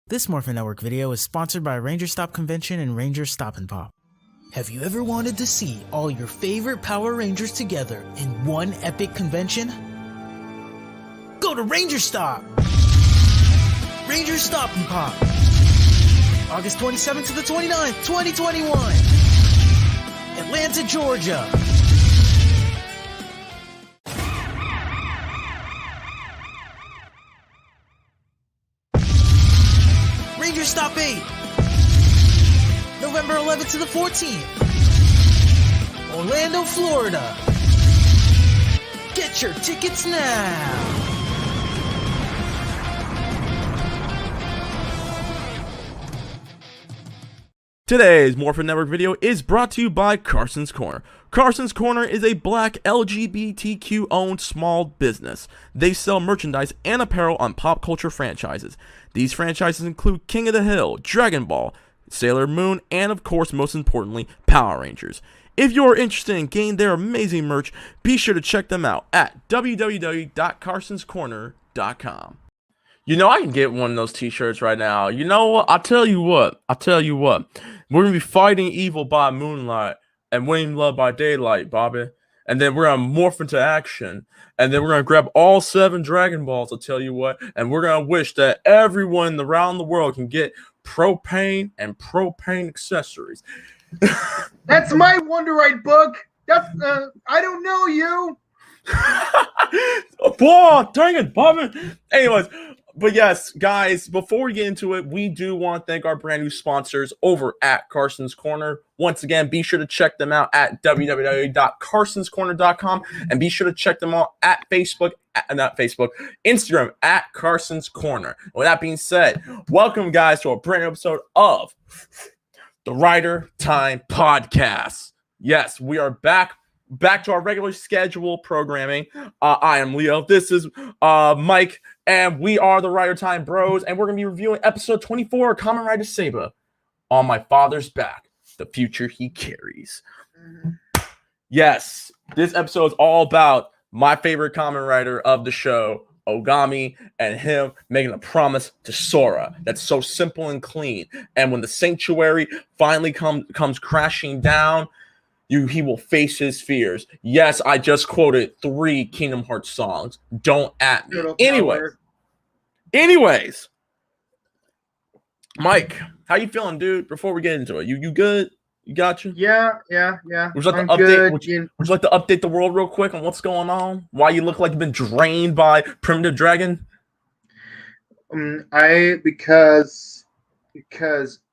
This Morphin Network video is sponsored by Ranger Stop Convention and Ranger Stop and Pop. Have you ever wanted to see all your favorite Power Rangers together in one epic convention? Go to Ranger Stop! Ranger Stop and Pop! August 27th to the 29th, 2021! Atlanta, Georgia! Ranger Stop 8! November 11th to the 14th! Orlando, Florida! Get your tickets now! Today's Morphin Network video is brought to you by Carson's Corner. Carson's Corner is a black LGBTQ owned small business. They sell merchandise and apparel on pop culture franchises. These franchises include King of the Hill, Dragon Ball, Sailor Moon, and of course, most importantly, Power Rangers. If you are interested in getting their amazing merch, be sure to check them out at www.carsonscorner.com. You know, I can get one of those t-shirts right now. You know what? I'll tell you what. We're going to be fighting evil by moonlight and winning love by daylight, Bobby. And then we're going to morph into action. And then we're going to grab all 7 Dragon Balls, I'll tell you what. And we're going to wish that everyone around the world can get propane and propane accessories. That's my Wonderite book. That's, I don't know you. Oh, dang it, Bobby. Anyways. But yes, guys, before we get into it, we do want to thank our brand new sponsors over at Carson's Corner. Once again, be sure to check them out at www.carsonscorner.com and be sure to check them out at Instagram at Carson's Corner. With that being said, welcome, guys, to a brand new episode of the Rider Time Podcast. Yes, we are back to our regular schedule programming. I am Leo. This is Mike, and we are the Rider Time Bros, and we're going to be reviewing episode 24, Kamen Rider Saber, On My Father's Back, The Future He Carries. Yes, this episode is all about my favorite Kamen Rider of the show, Ogami, and him making a promise to Sora that's so simple and clean. And when the sanctuary finally comes crashing down, he will face his fears. Yes, I just quoted 3 Kingdom Hearts songs. Don't at me. Anyways, Mike, how you feeling, dude? Before we get into it, you good? You got you? Yeah. Would you like to update the world real quick on what's going on? Why you look like you've been drained by Primitive Dragon? Because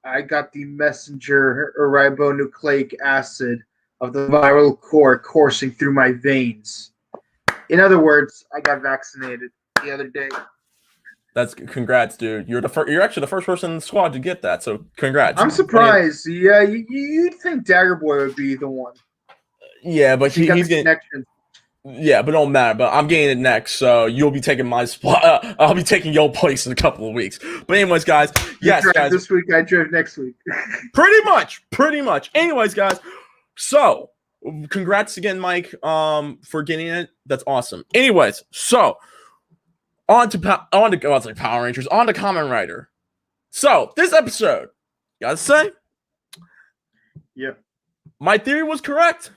I got the messenger ribonucleic acid of the viral core coursing through my veins. In other words, I got vaccinated the other day. That's congrats, dude. You're actually the first person in the squad to get that, so congrats. I'm surprised. Yeah, you'd think Dagger Boy would be the one. Yeah, but he's getting connections. Yeah, but it don't matter. But I'm getting it next, so you'll be taking my spot. I'll be taking your place in a couple of weeks. But anyways, guys, yes, guys. This week I drive next week. Pretty much. Anyways, guys. So, congrats again, Mike, for getting it. That's awesome. Anyways, so on to Power Rangers, on to Kamen Rider. So, this episode, gotta say, yep, my theory was correct.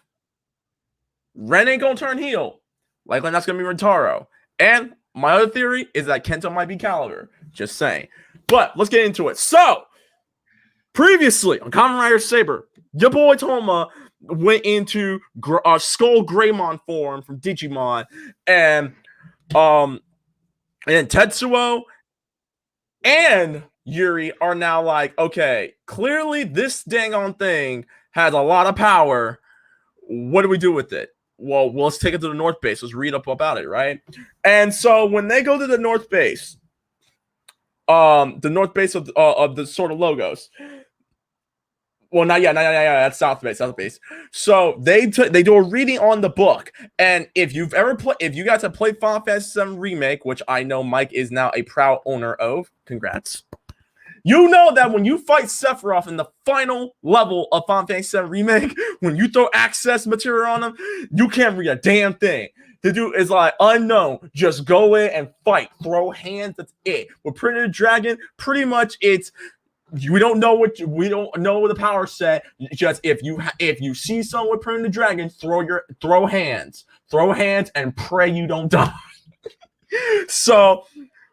Ren ain't gonna turn heel. Likely that's gonna be Rentaro. And my other theory is that Kento might be Caliber. Just saying. But let's get into it. So, previously on Kamen Rider Saber, your boy Toma went into Skull Greymon form from Digimon, and Tetsuo and Yuri are now like, okay, clearly this dang on thing has a lot of power. What do we do with it? Well, let's take it to the North Base. Let's read up about it, right? And so when they go to the North Base, of the sort of logos. Well, not yet. That's South Base. So they do a reading on the book, and if you guys have played Final Fantasy VII Remake, which I know Mike is now a proud owner of, congrats. You know that when you fight Sephiroth in the final level of Final Fantasy VII Remake, when you throw access material on him, you can't read a damn thing. The dude is like, unknown. Just go in and fight. Throw hands. That's it. With Printed Dragon, pretty much it's we don't know what the power set. Just if you see someone with Printed Dragon, throw hands, and pray you don't die. So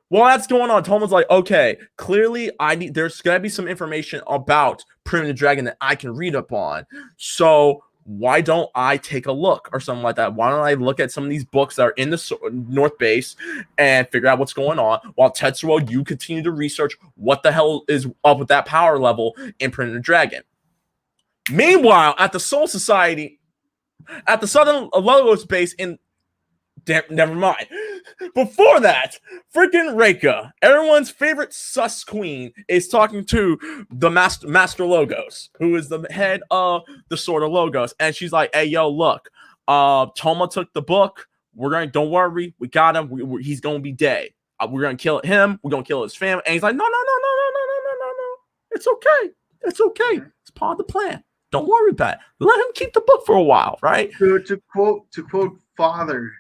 while that's going on, Toma's like, okay, clearly there's gotta be some information about Primitive Dragon that I can read up on. So why don't I take a look or something like that? Why don't I look at some of these books that are in the North Base and figure out what's going on? While Tetsuo, you continue to research what the hell is up with that power level in Primitive Dragon. Meanwhile, at the Soul Society, at the Southern Logos base in never mind. Before that, freaking Reika, everyone's favorite sus queen, is talking to the Master Logos, who is the head of the Sword of Logos, and she's like, "Hey, yo, look, Toma took the book. Don't worry, we got him. He's gonna be dead. We're gonna kill him. We're gonna kill his family." And he's like, "No, it's okay. It's okay. It's part of the plan. Don't worry about it. Let him keep the book for a while, right?" To quote Father,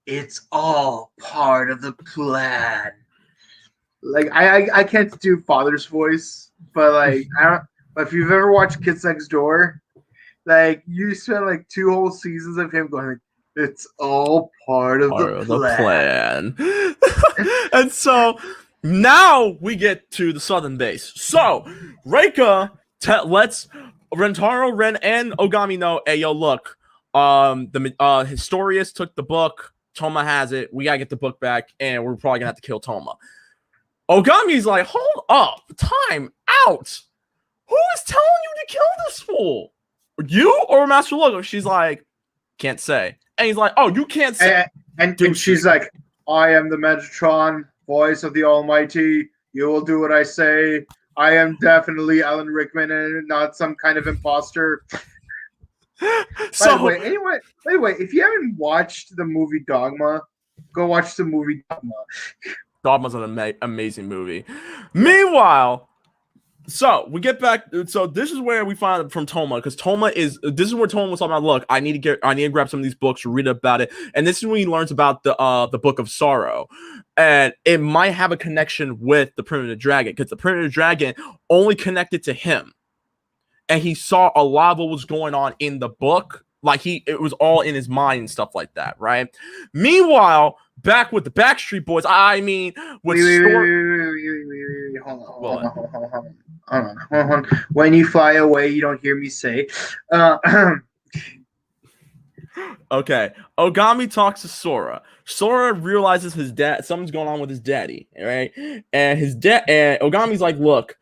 it's all part of the plan. Like I can't do Father's voice, but like I don't. But if you've ever watched Kids Next Door, like you spend like 2 whole seasons of him going, "It's all part of the plan." And so now we get to the Southern Base. So Reika lets Rentaro, Ren, and Ogami know, "Hey, yo, look, the Historius took the book. Toma has it. We gotta get the book back, and we're probably gonna have to kill Toma." Ogami's like, "Hold up, time out. Who is telling you to kill this fool? You or Master Logo?" She's like, "Can't say." And he's like, "Oh, you can't say." And she's like, "I am the Metatron, voice of the Almighty. You will do what I say. I am definitely Alan Rickman and not some kind of imposter." So, by the way, if you haven't watched the movie Dogma, go watch the movie Dogma. Dogma's an amazing movie. Meanwhile, so we get back. So this is where we find from Toma, because this is where Toma was talking about. Look, I need to grab some of these books, read about it, and this is when he learns about the Book of Sorrow, and it might have a connection with the Primitive Dragon, because the Primitive Dragon only connected to him. And he saw a lot of what was going on in the book. Like it was all in his mind and stuff like that, right? Meanwhile, back with the Backstreet Boys, with Hold on. When you fly away, you don't hear me say. Okay. Ogami talks to Sora. Sora realizes something's going on with his daddy, right? And Ogami's like, "Look,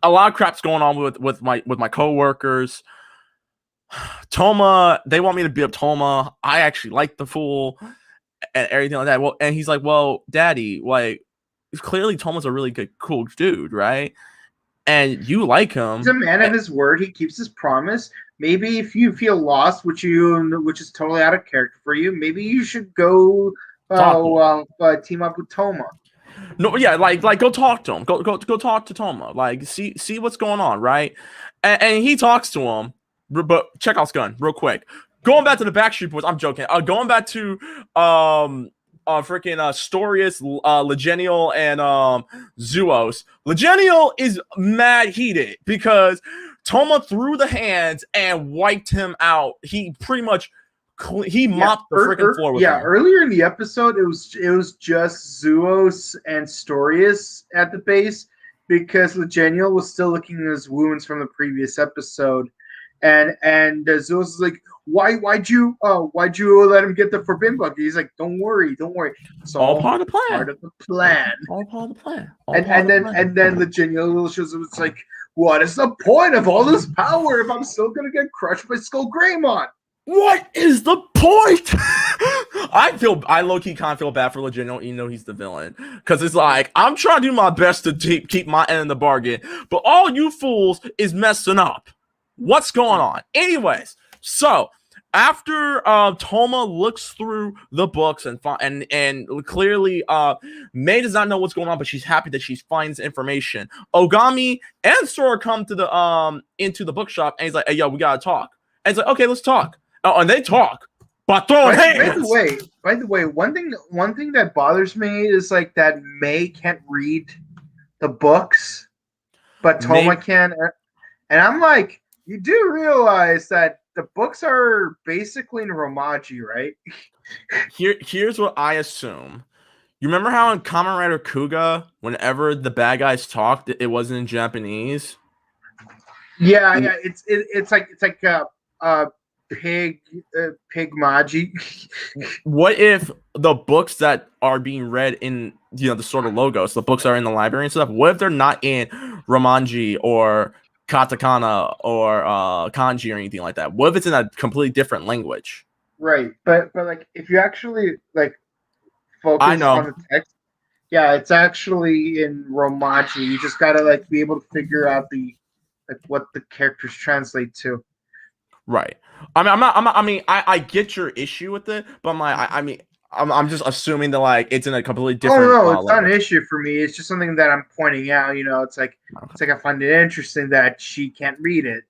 a lot of crap's going on with my coworkers. Toma, they want me to beat up Toma. I actually like the fool and everything like that." Well, and he's like, "Well, Daddy, like, clearly Toma's a really good, cool dude, right? And you like him. He's a man of his word. He keeps his promise. Maybe if you feel lost, which is totally out of character for you, maybe you should go team up with Toma." No, yeah, like go talk to him. Go talk to Toma. Like see what's going on, right? And he talks to him. But Chekhov's gun, real quick. Going back to the Backstreet Boys, I'm joking. Going back to freaking Storius, Legenial, and Zuos. Legenial is mad heated because Toma threw the hands and wiped him out. He pretty much mopped the freaking floor with him. Earlier in the episode, it was just Zuos and Storius at the base because Legenial was still licking his wounds from the previous episode, and Zuos is like, why'd you let him get the Forbidden Book? He's like, don't worry, it's all part of the plan. Part of the plan. All part of the plan. And then Legenial shows up. It's like, what is the point of all this power if I'm still gonna get crushed by Skull Greymon? What is the point? I low-key kind of feel bad for Legend, even though he's the villain. Because it's like, I'm trying to do my best to keep my end of the bargain, but all you fools is messing up. What's going on? Anyways, so after Toma looks through the books and clearly May does not know what's going on, but she's happy that she finds information. Ogami and Sora come to the into the bookshop, and he's like, "Hey, yo, we gotta talk." And it's like, "Okay, let's talk." Oh, and they talk by throwing By hands. the way, one thing that bothers me is like that May can't read the books, but May Toma can, and I'm like, you do realize that the books are basically in Romaji, right? here's what I assume. You remember how in Kamen Rider Kuga, whenever the bad guys talked, it wasn't in Japanese? Yeah. It's like pig pig maji. What if the books that are being read in the sort of logos, the books are in the library and stuff? What if they're not in Romanji or katakana or kanji or anything like that? What if it's in a completely different language? Right, but like if you actually like I focus on know, the text, yeah, it's actually in Romaji. You just gotta like be able to figure out the like what the characters translate to. right? I mean, I mean, I get your issue with it, but I'm like, I mean, I'm just assuming that like it's in a completely Oh different no, it's not an language. issue for me. It's just something that I'm pointing out. You know, it's like I find it interesting that she can't read it.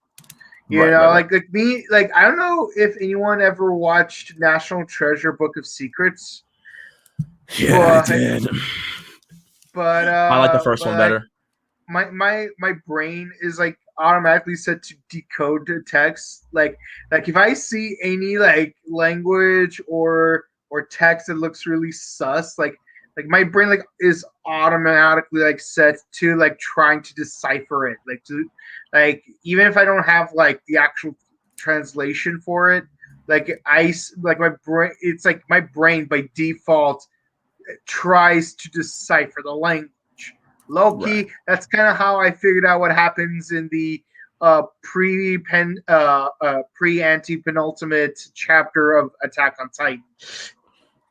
You Right, know, right, right. like me, like I don't know if anyone ever watched National Treasure: Book of Secrets, Yeah, I but did. I like the first but one like better. my brain is like automatically set to decode the text. Like if I see any like language or text that looks really sus, like my brain like is automatically like set to like trying to decipher it. Like to like even if I don't have like the actual translation for it, like my brain, it's like my brain by default tries to decipher the language. Right. Loki, that's kind of how I figured out what happens in the pre anti penultimate chapter of Attack on Titan.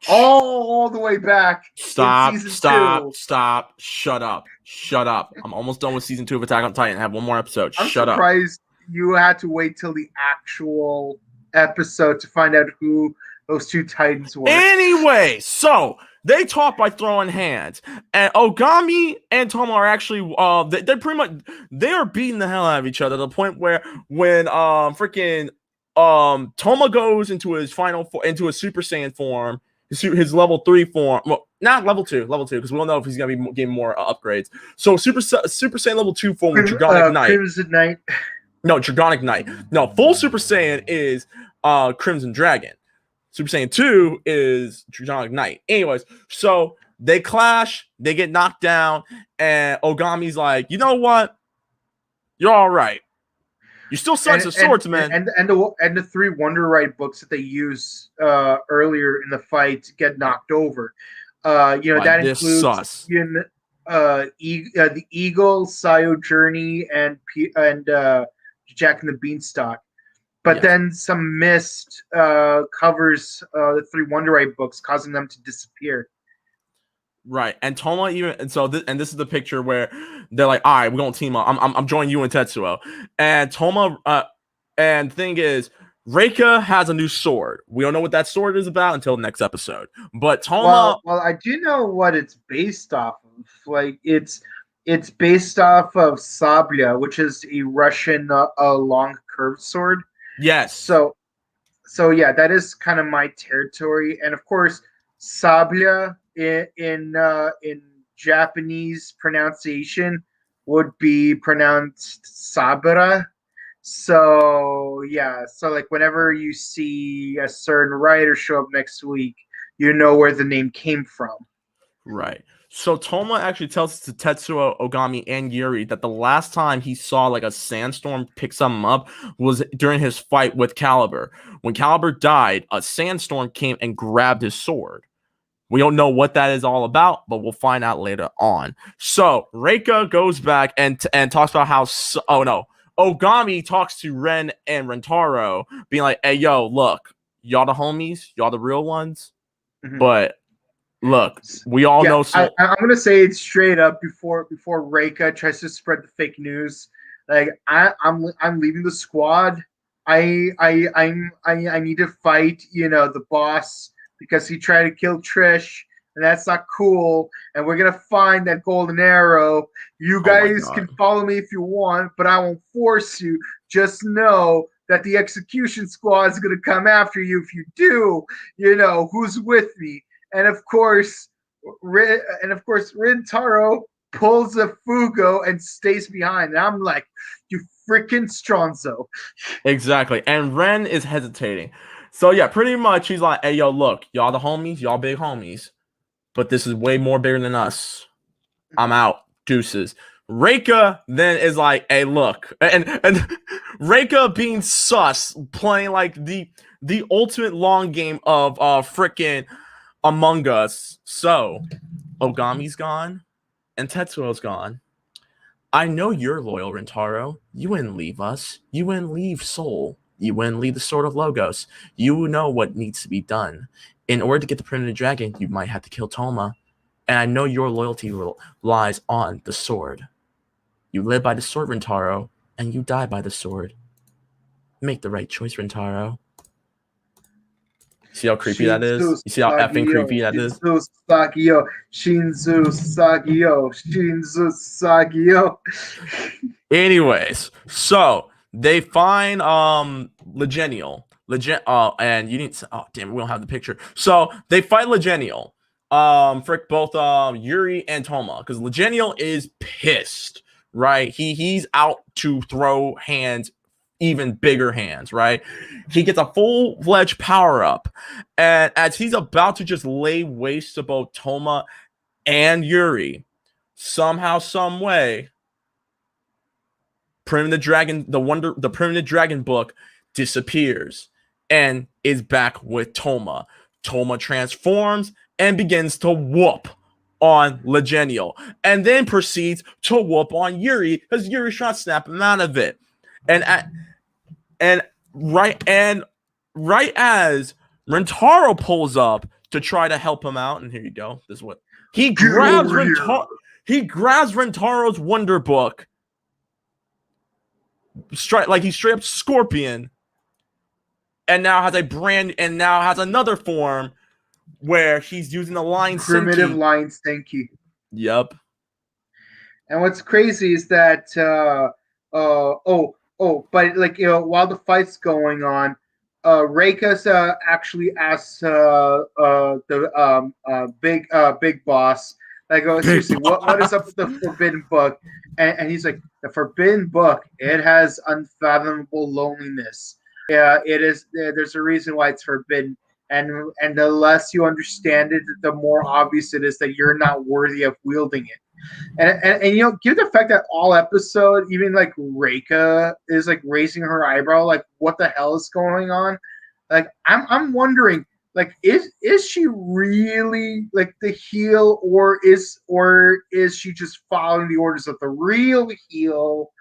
All the way back in Stop, season stop, two. stop. Shut up. Shut up. I'm almost done with season 2 of Attack on Titan. I have one more episode. I'm Shut up. surprised you had to wait till the actual episode to find out who those two Titans were. Anyway, so they talk by throwing hands, and Ogami and Toma are actually they're pretty much they are beating the hell out of each other to the point where when freaking Toma goes into his into his Super Saiyan form, his level 3 form, well, not level 2 because we don't know if he's gonna be getting more upgrades. So Super Saiyan level 2 form with Dragonic Knight. Crimson Knight. No, Dragonic Knight. No, full Super Saiyan is Crimson Dragon. Super Saiyan 2 is Dragonic Knight. Anyways, so they clash, they get knocked down, and Ogami's like, you know what? You're all right. You still suck as a swordsman. And the three Wonder Ride books that they use earlier in the fight get knocked over. You know, Like that this includes sus. the Eagle, Sayo Journey, and Jack and the Beanstalk. But Yes. then some mist covers the three Wonder Ride books, causing them to disappear. Right. And Toma even and so this is the picture where they're like, all right, we're gonna team up. I'm joining you and Tetsuo. And Toma and thing is Reika has a new sword. We don't know what that sword is about until next episode. But Toma Well, I do know what it's based off of. Like it's based off of Sablia, which is a Russian long curved sword. yes. So yeah, that is kind of my territory. And of course, Sablia in Japanese pronunciation would be pronounced Sabra. So yeah, so like whenever you see a certain writer show up next week, you know where the name came from. Right. So Toma actually tells to Tetsuo, Ogami, and Yuri that the last time he saw like a sandstorm pick something up was during his fight with Caliber. When Caliber died, a sandstorm came and grabbed his sword. We don't know what that is all about, but we'll find out later on. So Reika goes back and talks about how Ogami talks to Ren and Rentaro, being like, "Hey, yo, look, y'all the homies, y'all the real ones, Mhm. but." Look, we all Yeah, know. I'm gonna say it straight up before Reika tries to spread the fake news. Like I'm leaving the squad. I need to fight. You know, the boss because he tried to kill Trish, and that's not cool. And we're gonna find that golden arrow. You Oh my guys God. can follow me if you want, but I won't force you. Just know that the execution squad is going to come after you if you do. Who's with me? And of course, Rintaro pulls a Fugo and stays behind. And I'm like, you freaking Stronzo. Exactly. And Ren is hesitating. So yeah, pretty much he's like, hey, yo, look, y'all the homies, y'all big homies. But this is way more bigger than us. I'm out. Deuces. Reika then is like, hey, look. And Reika being sus, playing like the ultimate long game of freaking Among Us. So, Ogami's gone, and Tetsuo's gone. I know you're loyal, Rintaro. You wouldn't leave us. You wouldn't leave Seoul. You wouldn't leave the Sword of Logos. You know what needs to be done. In order to get the Primitive Dragon, you might have to kill Toma. And I know your loyalty lies on the sword. You live by the sword, Rintaro, and you die by the sword. Make the right choice, Rintaro. See how creepy that is? You see how effing creepy that is? Shinzu Sagio. Anyways, so they find Legenial. And you didn't. Oh damn, we don't have the picture. So they fight Legenial. Frick both Yuri and Toma, because Legenial is pissed, right? He's out to throw hands, even bigger hands, right? He gets a full-fledged power-up, and as he's about to just lay waste to both Toma and Yuri, somehow, some way, Primitive Dragon, the Primitive Dragon book disappears and is back with Toma. Toma transforms and begins to whoop on Legenial, and then proceeds to whoop on Yuri because Yuri's trying to snap him out of it. And right as Rintaro pulls up to try to help him out, and here you go. This is what he grabs Rintaro. He grabs Rintaro's Wonder Book, he's straight up Scorpion, and now has another form where he's using the line Primitive Senki. line Senki. Yep. And what's crazy is that but while the fight's going on, Reika's actually asks the big boss, like, oh, seriously, what is up with the Forbidden Book? And he's like, the Forbidden Book, it has unfathomable loneliness. Yeah, it is. There's a reason why it's forbidden. And the less you understand it, the more obvious it is that you're not worthy of wielding it. And given the fact that all episode, even like Reika is like raising her eyebrow, like what the hell is going on? Like I'm wondering, like is she really like the heel, or is she just following the orders of the real heel?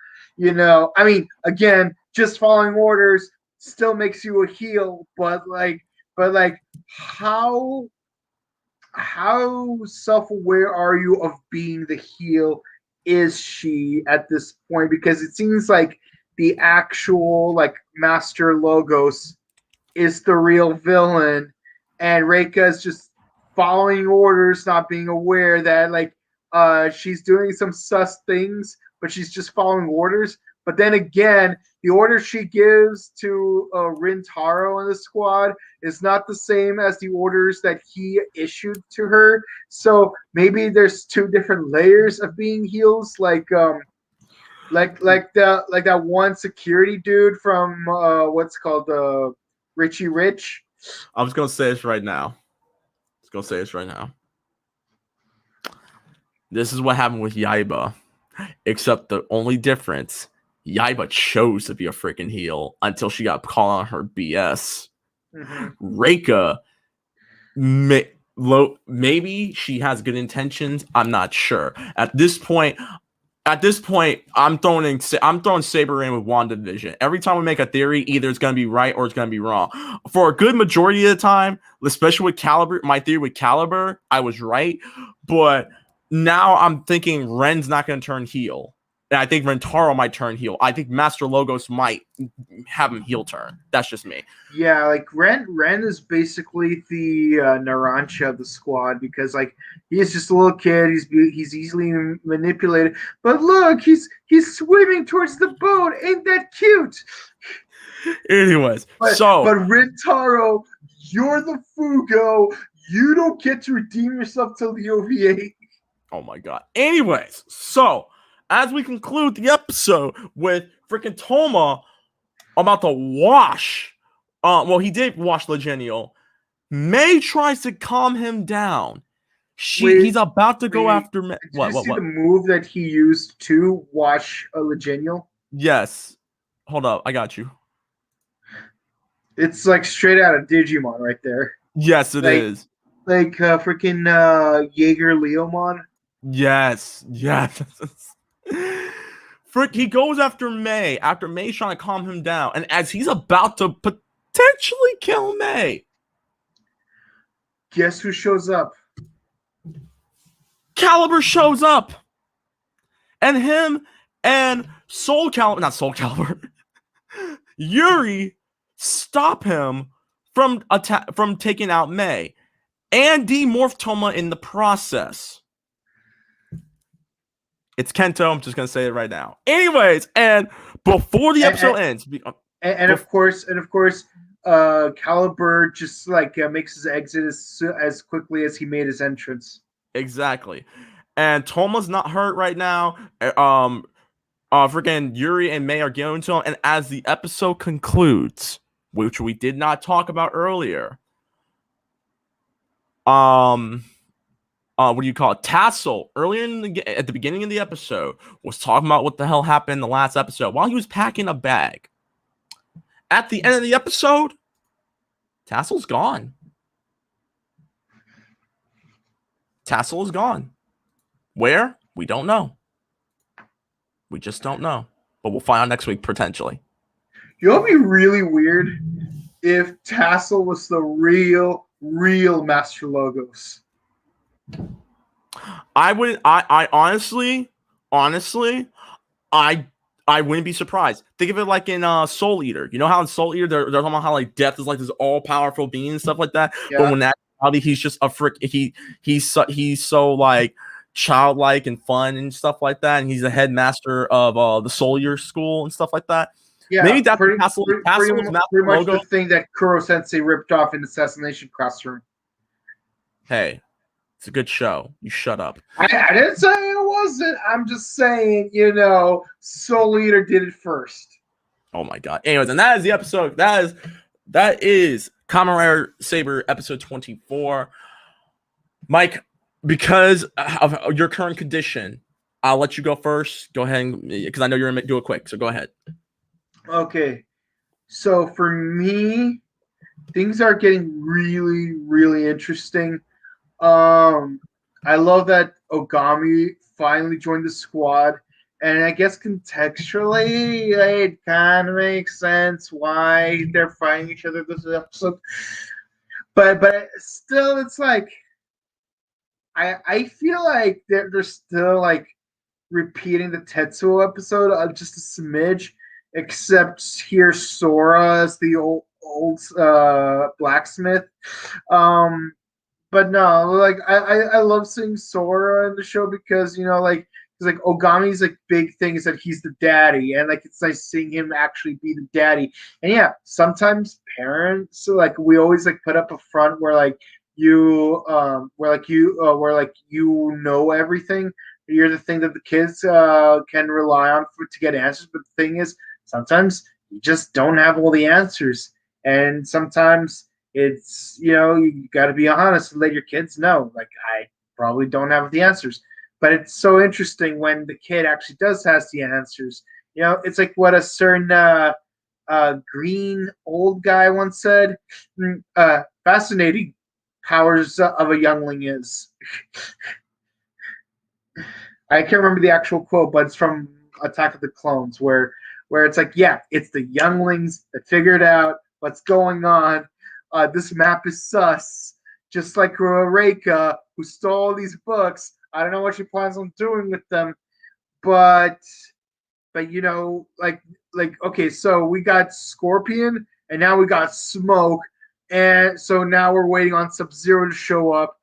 I mean, again, just following orders still makes you a heel, but how self-aware are you of being the heel is she at this point? Because it seems like the actual like Master Logos is the real villain, and Reika is just following orders, not being aware that she's doing some sus things, but she's just following orders. But then again, the order she gives to Rintaro and the squad is not the same as the orders that he issued to her. So maybe there's two different layers of being heels, like that one security dude from what's called Richie Rich. I'm just gonna say this right now. This is what happened with Yaiba, except the only difference, Yaiba chose to be a freaking heel until she got called on her BS. Mm-hmm. Reika, maybe she has good intentions. I'm not sure. At this point, I'm throwing Saber in with WandaVision. Every time we make a theory, either it's gonna be right or it's gonna be wrong. For a good majority of the time, especially with Caliber, my theory with Caliber, I was right. But now I'm thinking Ren's not gonna turn heel. And I think Rintaro might turn heel. I think Master Logos might have him heel turn. That's just me. Yeah, like Ren is basically the Narancia of the squad, because like he's just a little kid. He's easily manipulated. But look, he's swimming towards the boat. Ain't that cute? Anyways, But so Rintaro, you're the Fugo. You don't get to redeem yourself till the OVA. oh my god. Anyways, so as we conclude the episode with freaking Toma about to wash, well, he did wash Legenial. May tries to calm him down. He's about to go after May. Did What? you see the move that he used to wash a Legenial? Yes. Hold up, I got you. It's like straight out of Digimon right there. Yes, it is. Like freaking Jaeger Leomon. Yes. Frick, he goes after May after May's trying to calm him down. And as he's about to potentially kill May, guess who shows up? Caliber shows up. And him and Soul Calibur, not Soul Calibur, Yuri stop him from taking out May and demorph Toma in the process. It's Kento. I'm just gonna say it right now. Anyways, and before the episode ends, of course, Caliber just like makes his exit as quickly as he made his entrance. Exactly, and Toma's not hurt right now. Freaking Yuri and May are going to him, and as the episode concludes, which we did not talk about earlier, what do you call it? Tassel earlier at the beginning of the episode was talking about what the hell happened in the last episode while he was packing a bag. At the end of the episode, Tassel's gone. Tassel is gone. Where? We don't know. We just don't know. But we'll find out next week, potentially. You know, it'd be really weird if Tassel was the real Master Logos. I honestly, I wouldn't be surprised. Think of it like in Soul Eater. You know how in Soul Eater they're talking about how like death is like this all powerful being and stuff like that. Yeah. But when that reality, he's just a frick. He's so like childlike and fun and stuff like that. And he's the headmaster of the Soul Eater school and stuff like that. Yeah, maybe that's pretty much logo. The thing that Kuro Sensei ripped off in Assassination Classroom. Hey, it's a good show. You shut up. I didn't say it wasn't. I'm just saying, Soul Eater did it first. Oh my god. Anyways, and that is the episode. That is Kamen Rider Saber episode 24. Mike, because of your current condition, I'll let you go first. Go ahead, because I know you're gonna do it quick. So go ahead. Okay. So for me, things are getting really, really interesting. I love that Ogami finally joined the squad, and I guess contextually it kind of makes sense why they're fighting each other this episode. But still, it's like I feel like they're still like repeating the Tetsuo episode just a smidge, except here Sora is the old blacksmith. But no, like I love seeing Sora in the show because like Ogami's like big thing is that he's the daddy, and like it's nice seeing him actually be the daddy. And yeah, sometimes parents like we always like put up a front where like you know everything. You're the thing that the kids can rely on to get answers. But the thing is, sometimes you just don't have all the answers, and sometimes it's you got to be honest and let your kids know. Like I probably don't have the answers, but it's so interesting when the kid actually does has the answers. It's like what a certain green old guy once said. Fascinating powers of a youngling is. I can't remember the actual quote, but it's from Attack of the Clones, where it's like, yeah, it's the younglings that figured out what's going on. This map is sus. Just like Reika, who stole these books. I don't know what she plans on doing with them, but okay, so we got Scorpion, and now we got Smoke, and so now we're waiting on Sub-Zero to show up.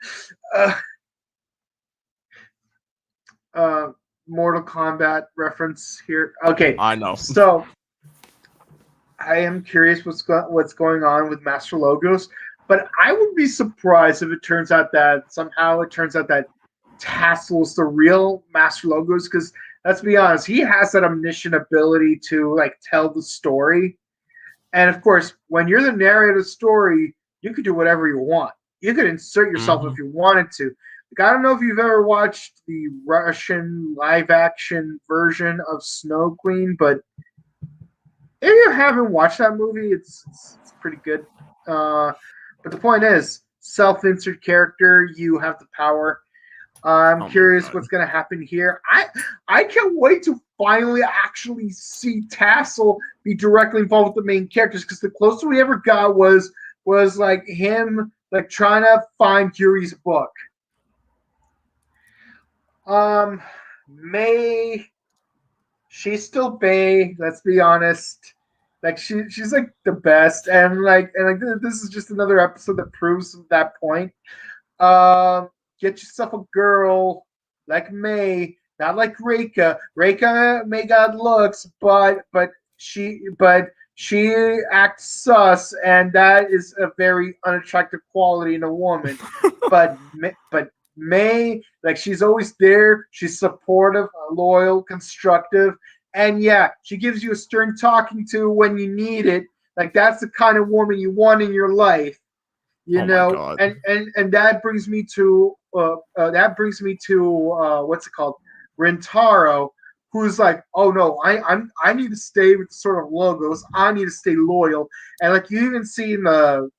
Mortal Kombat reference here. Okay, I know. So I am curious what's going on with Master Logos, but I would be surprised if it turns out that Tassel's the real Master Logos, because let's be honest, he has that omniscient ability to like tell the story. And of course, when you're the narrator of the story, you could do whatever you want. You could insert yourself if you wanted to. Like, I don't know if you've ever watched the Russian live action version of Snow Queen, but if you haven't watched that movie, it's pretty good. But the point is, self-insert character, you have the power. I'm curious what's going to happen here. I can't wait to finally actually see Tassel be directly involved with the main characters, because the closest we ever got was like him like trying to find Yuri's book. May, she's still Bay. Let's be honest. Like she's like the best, and like this is just another episode that proves that point. Get yourself a girl like May, not like Reika. Reika may got looks, but she acts sus, and that is a very unattractive quality in a woman. but May, like, she's always there. She's supportive, loyal, constructive, and yeah, she gives you a stern talking to when you need it. Like, that's the kind of woman you want in your life. You know, and that brings me to what's it called, Rentaro, who's like, oh no, I need to stay with the sort of Logos. I need to stay loyal, and like you even see in the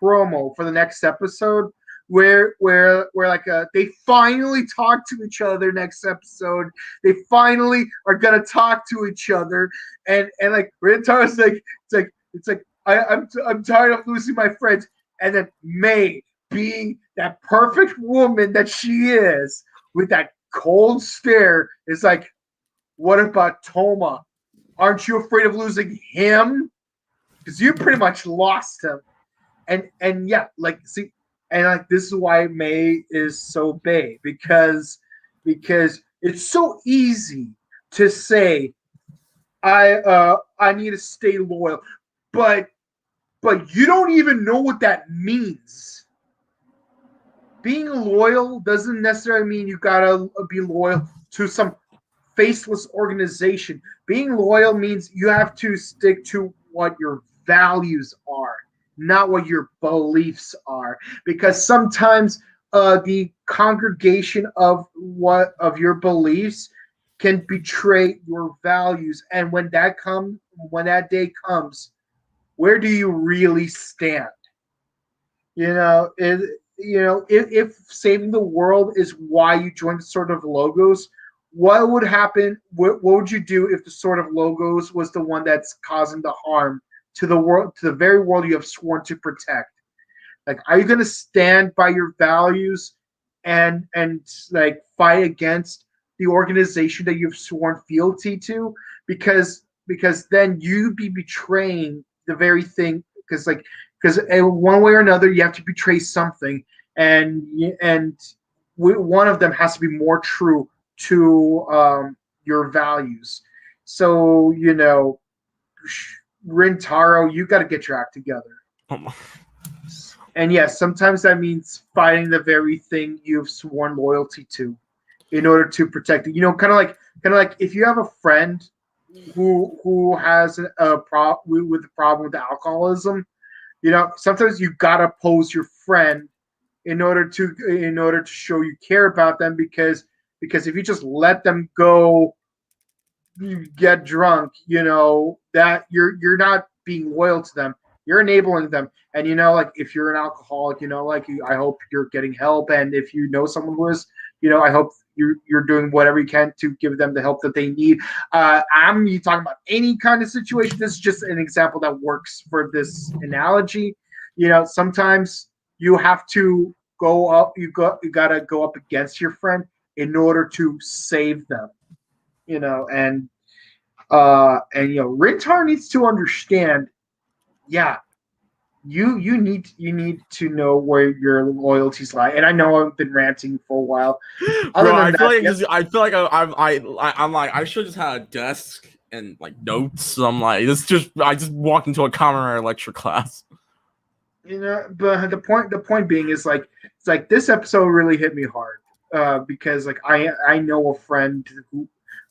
promo for the next episode where like they finally talk to each other next episode. They finally are gonna talk to each other, and like Rentaro's like it's like I'm tired of losing my friends. And then May, being that perfect woman that she is, with that cold stare, is like, what about Toma? Aren't you afraid of losing him? Because you pretty much lost him. And yeah, like, see, and like this is why May is so Bay, because it's so easy to say I need to stay loyal, but you don't even know what that means. Being loyal doesn't necessarily mean you gotta be loyal to some faceless organization. Being loyal means you have to stick to what your values are, not what your beliefs are. Because sometimes the congregation of your beliefs can betray your values, and when that day comes, where do you really stand? If saving the world is why you joined the Sword of Logos, what would happen? What would you do if the Sword of Logos was the one that's causing the harm to the world, to the very world you have sworn to protect? Like, are you going to stand by your values and like fight against the organization that you've sworn fealty to? Because then you'd be betraying the very thing. Because one way or another you have to betray something, and one of them has to be more true to your values. So Rintaro, you got to get your act together. And yes, sometimes that means fighting the very thing you've sworn loyalty to in order to protect it. Kind of like if you have a friend who has a problem with alcoholism, sometimes you gotta oppose your friend in order to show you care about them, because if you just let them go, you get drunk, that you're not being loyal to them. You're enabling them. And like, if you're an alcoholic, I hope you're getting help. And if you know someone who is, I hope you're doing whatever you can to give them the help that they need. I'm talking about any kind of situation. This is just an example that works for this analogy. Sometimes you have to go up. You gotta go up against your friend in order to save them. And Rintar needs to understand. Yeah, you need to know where your loyalties lie. And I know I've been ranting for a while. Bro, I feel like I should have just had a desk and like notes. I'm like, I just walked into a Kamen Rider lecture class. But the point being is like it's like this episode really hit me hard because like I know a friend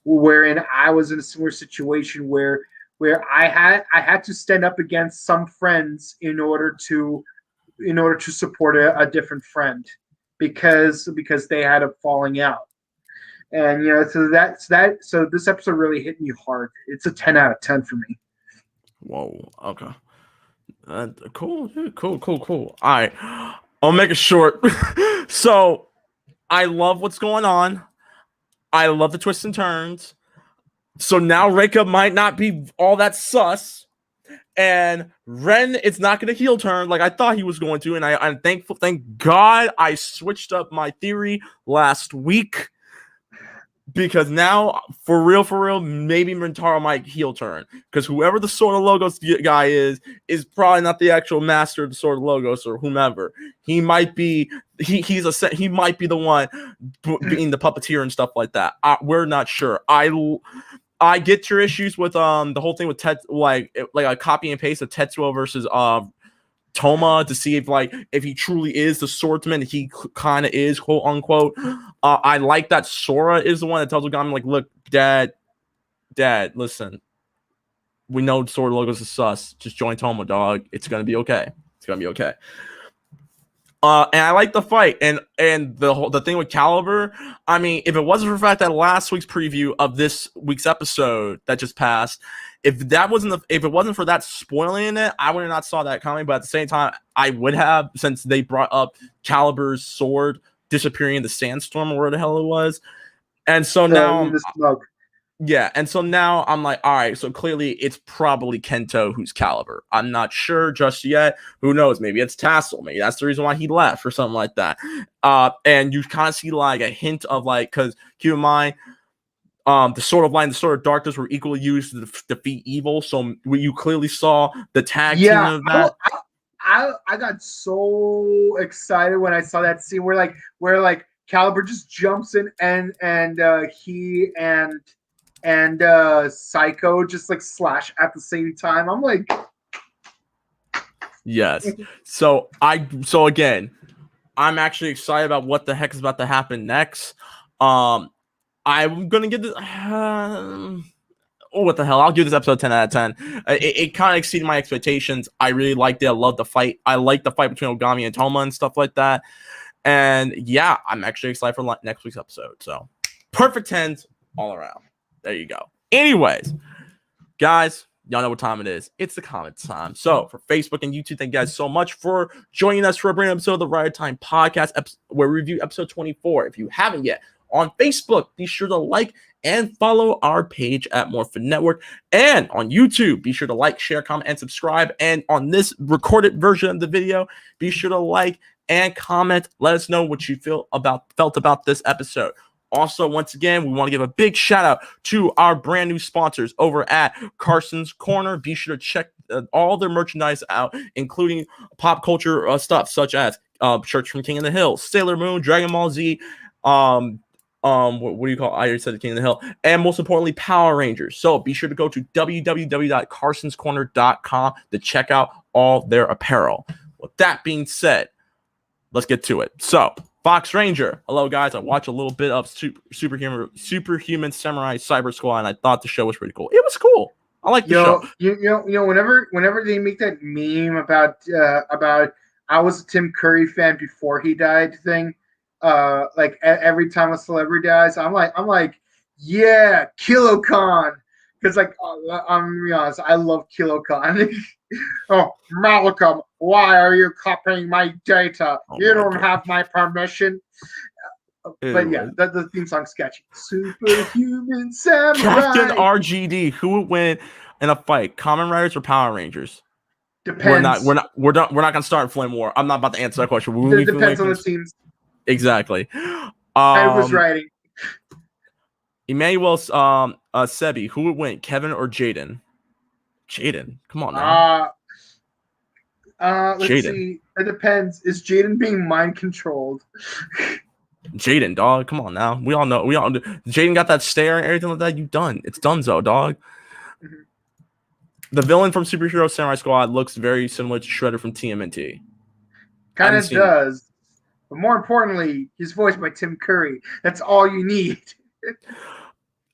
wherein I was in a similar situation where I had to stand up against some friends in order to support a different friend because they had a falling out. And so this episode really hit me hard. It's a 10 out of 10 for me. Whoa, okay. Cool. All right, I'll make it short. So I love what's going on. I love the twists and turns. So now Reika might not be all that sus, and Ren is not going to heel turn like I thought he was going to. And I'm thankful. Thank God I switched up my theory last week. Because now, for real, maybe Mintaro might heel turn. Because whoever the Sword of Logos guy is probably not the actual master of the Sword of Logos or whomever. He might be he might be the one being the puppeteer and stuff like that. We're not sure. I get your issues with the whole thing with like a copy and paste of Tetsuo versus Toma to see if he truly is the swordsman. He kind of is, quote unquote. I like that Sora is the one that tells Ogami, like, look, dad, listen, we know Sword Logos is sus. Just join Toma, dog. It's gonna be okay. And I like the fight and the thing with Caliber. I mean, if it wasn't for the fact that last week's preview of this week's episode that just passed, if it wasn't for that spoiling it, I would have not saw that coming. But at the same time, I would have, since they brought up Caliber's sword disappearing in the sandstorm or where the hell it was. And so now, yeah, and so now I'm like, all right, so clearly it's probably Kento who's Caliber. I'm not sure just yet. Who knows? Maybe it's Tassel. Maybe that's the reason why he left or something like that. And you kind of see like a hint of like, because keep in mind, the Sword of Light and the Sword of Darkness were equally used to defeat evil. So you clearly saw the tag team of that. I got so excited when I saw that scene where Caliber just jumps in and he and Psycho just like slash at the same time. I'm like, yes. So again, I'm actually excited about what the heck is about to happen next. I'm gonna give this. What the hell? I'll give this episode 10 out of 10. It kind of exceeded my expectations. I really liked it. I love the fight. I like the fight between Ogami and Toma and stuff like that. And yeah, I'm actually excited for next week's episode. So perfect 10s all around. There you go. Anyways, guys, y'all know what time it is. It's the comment time. So for Facebook and YouTube, thank you guys so much for joining us for a brand new episode of the Rider Time Podcast, where we review episode 24. If you haven't yet, on Facebook, be sure to like and follow our page at Morphin Network. And on YouTube, be sure to like, share, comment, and subscribe. And on this recorded version of the video, be sure to like and comment. Let us know what you felt about this episode. Also, once again, we want to give a big shout out to our brand new sponsors over at Carson's Corner. Be sure to check all their merchandise out, including pop culture stuff such as Church from King of the Hill, Sailor Moon, Dragon Ball Z, what do you call? I already said the King of the Hill, and most importantly, Power Rangers. So be sure to go to www.carsonscorner.com to check out all their apparel. With that being said, let's get to it. So, Fox Ranger. Hello, guys. I watched a little bit of Superhuman Samurai Cyber Squad, and I thought the show was pretty cool. It was cool. I like the show. Whenever they make that meme about I was a Tim Curry fan before he died thing. Like every time a celebrity dies, I'm like, yeah, KiloCon, because like I'm gonna be honest, I love KiloCon. Oh, Malcolm, why are you copying my data? You don't have my permission. But yeah, the theme song's sketchy. Superhuman Samurai. Captain RGD. Who would win in a fight? Kamen Riders or Power Rangers? Depends. We're not gonna start Flame War. I'm not about to answer that question. It depends on the teams. Exactly. I was writing. Emmanuel Sebi, who would win, Kevin or Jaden? Jaden, come on now. Let's see. It depends. Is Jaden being mind controlled? Jaden, dog, come on now. We all know. Jaden got that stare and everything like that. You done. It's donezo, dog. The villain from Superhero Samurai Squad looks very similar to Shredder from TMNT. Kind of does. But more importantly, he's voiced by Tim Curry. That's all you need.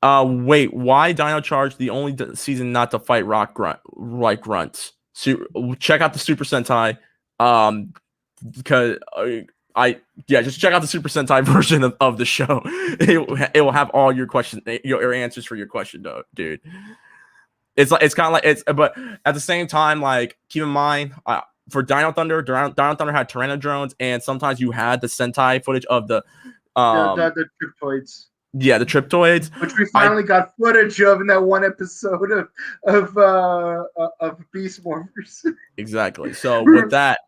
Wait, why Dino Charge the only season not to fight rock grunts? Check out the Super Sentai. Because just check out the Super Sentai version of the show. It will have all your questions, your answers for your question, though, dude. It's kind of like but at the same time, like keep in mind, for Dino Thunder had Tyrannodrones, and sometimes you had the Sentai footage of the Triptoids. Yeah, the Triptoids, which we finally got footage of in that one episode of Beast Morphers. Exactly. So with that,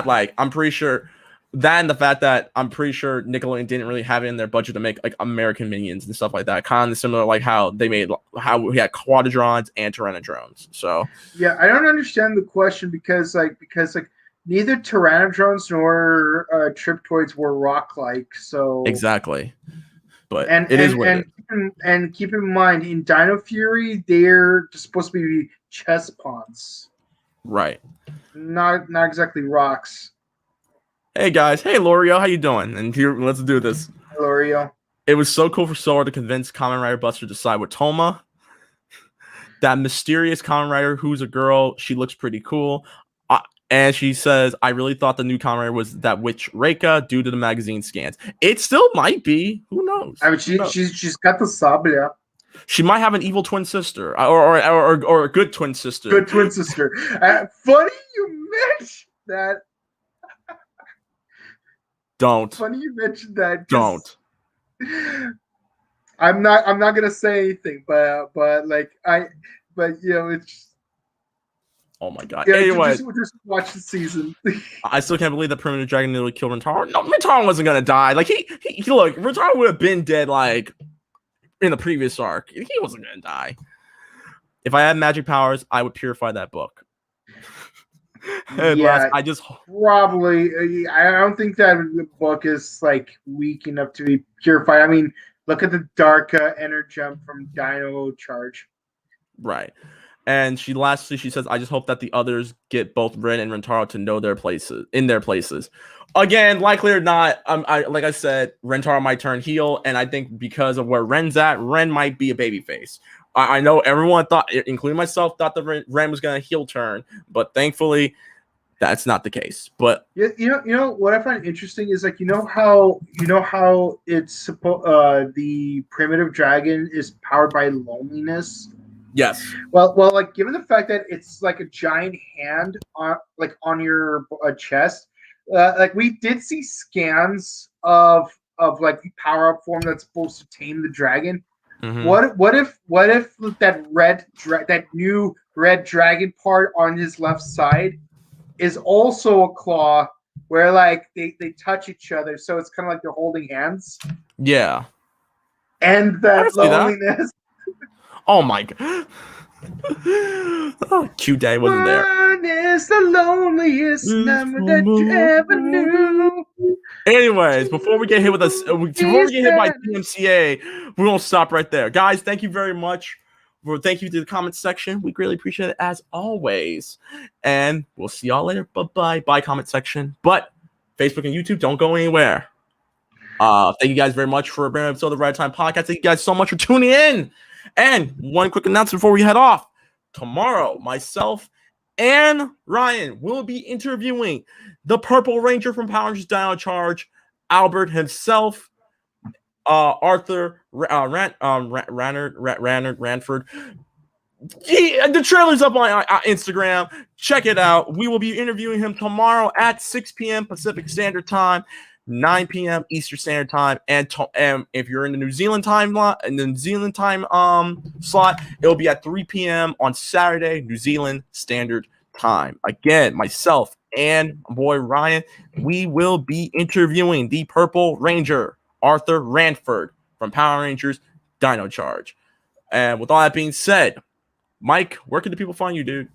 like I'm pretty sure that, and the fact that I'm pretty sure Nickelodeon didn't really have it in their budget to make like American Minions and stuff like that. Kind of similar like how we had Quadradrons and Tyrannodrones. So yeah, I don't understand the question because neither Tyrannodrones nor Triptoids were rock-like. So exactly. But keep in mind, in Dino Fury, they're supposed to be chess pawns, right? Not exactly rocks. Hey guys, hey L'Oreal, how you doing? And here, let's do this. L'Oreal. It was so cool for Sora to convince Kamen Rider Buster to side with Toma. That mysterious Kamen Rider who's a girl, she looks pretty cool. And she says, I really thought the new Kamen Rider was that witch Reika due to the magazine scans. It still might be. Who knows? I mean, she's got the Saber. She might have an evil twin sister, or a good twin sister. Good twin sister. Funny you mentioned that. Don't. Funny you mentioned that. Don't. I'm not gonna say anything, but it's. Oh my god. Yeah, anyway, just watch the season. I still can't believe that Primitive Dragon nearly killed Rentaro. No, Rentaro wasn't gonna die. Like he look, Rentaro would have been dead like in the previous arc. He wasn't gonna die. If I had magic powers, I would purify that book. I just probably. I don't think that the book is like weak enough to be purified. I mean, look at the dark Energem from Dino Charge. Right. And she says, I just hope that the others get both Ren and Rentaro to know their places. Again, likely or not, like I said, Rentaro might turn heel, and I think because of where Ren's at, Ren might be a babyface. I know everyone thought, including myself, thought that Ren was going to heel turn, but thankfully, that's not the case. But you know what I find interesting is like you know how it's the primitive dragon is powered by loneliness. Yes. Well, like given the fact that it's like a giant hand on your chest, like we did see scans of like the power up form that's supposed to tame the dragon. Mm-hmm. What if that new red dragon part on his left side is also a claw where like they touch each other, so it's kind of like they're holding hands. Yeah. And that loneliness. Oh my god. Q Day wasn't there. One is the loneliest number that you ever knew. Anyways, before we get hit by TMCA, we won't stop right there. Guys, thank you very much. Thank you to the comment section. We greatly appreciate it as always. And we'll see y'all later. Bye-bye. Bye, comment section. But Facebook and YouTube, don't go anywhere. Thank you guys very much for bringing episode of the Right Time Podcast. Thank you guys so much for tuning in. And one quick announcement before we head off. Tomorrow, myself and Ryan will be interviewing the Purple Ranger from Power Rangers Dino Charge, Albert himself, Arthur Ranford. The trailer's up on Instagram. Check it out. We will be interviewing him tomorrow at 6 p.m. Pacific Standard Time, 9 p.m. Eastern Standard Time, and if you're in the New Zealand time slot, it'll be at 3 p.m. on Saturday, New Zealand Standard Time. Again, myself and my boy Ryan, we will be interviewing the Purple Ranger, Arthur Ranford from Power Rangers Dino Charge. And with all that being said, Mike, where can the people find you, dude?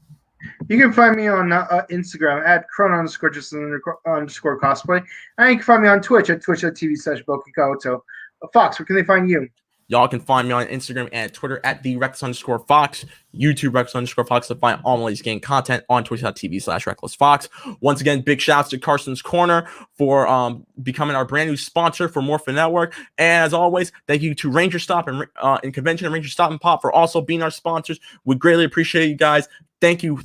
You can find me on Instagram at @chrono_cosplay. And you can find me on Twitch at twitch.tv/Bokikaoto. Fox, where can they find you? Y'all can find me on Instagram and Twitter at @TheReckless_Fox, YouTube Reckless_Fox to find all my game content on twitch.tv/RecklessFox. Once again, big shouts to Carson's Corner for becoming our brand new sponsor for Morphin Network. And as always, thank you to Ranger Stop and Convention and Ranger Stop and Pop for also being our sponsors. We greatly appreciate you guys. Thank you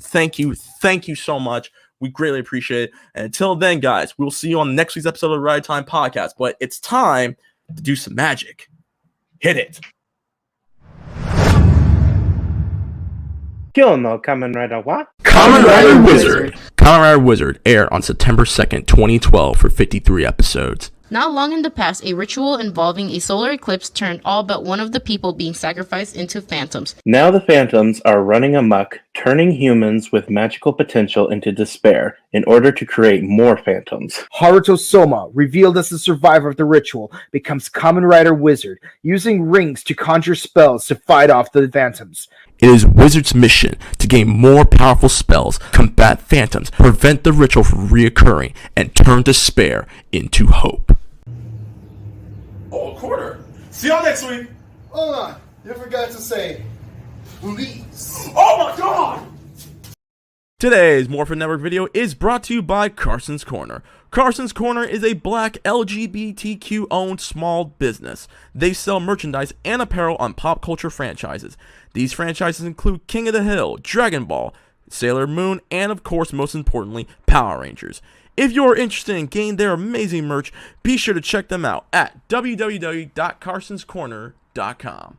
so much. We greatly appreciate it. And until then, guys, we'll see you on next week's episode of the Ride Time Podcast. But it's time to do some magic. Hit it. Yo no Kamen Rider wa? Kamen Rider Wizard. Kamen Rider Wizard aired on September 2nd, 2012 for 53 episodes. Not long in the past, a ritual involving a solar eclipse turned all but one of the people being sacrificed into phantoms. Now the phantoms are running amok, turning humans with magical potential into despair in order to create more phantoms. Haruto Soma, revealed as the survivor of the ritual, becomes Kamen Rider Wizard, using rings to conjure spells to fight off the phantoms. It is Wizard's mission to gain more powerful spells, combat phantoms, prevent the ritual from reoccurring, and turn despair into hope. Oh, a quarter. See y'all next week. Hold on. You forgot to say, please. Oh my god! Today's Morphin Network video is brought to you by Carson's Corner. Carson's Corner is a black LGBTQ owned small business. They sell merchandise and apparel on pop culture franchises. These franchises include King of the Hill, Dragon Ball, Sailor Moon, and of course, most importantly, Power Rangers. If you are interested in getting their amazing merch, be sure to check them out at www.carsonscorner.com.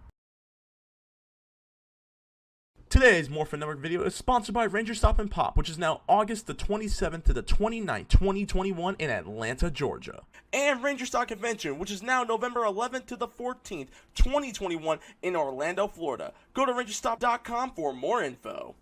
Today's Morphin Network video is sponsored by Ranger Stop and Pop, which is now August the 27th to the 29th, 2021 in Atlanta, Georgia. And Ranger Stop Convention, which is now November 11th to the 14th, 2021 in Orlando, Florida. Go to rangerstop.com for more info.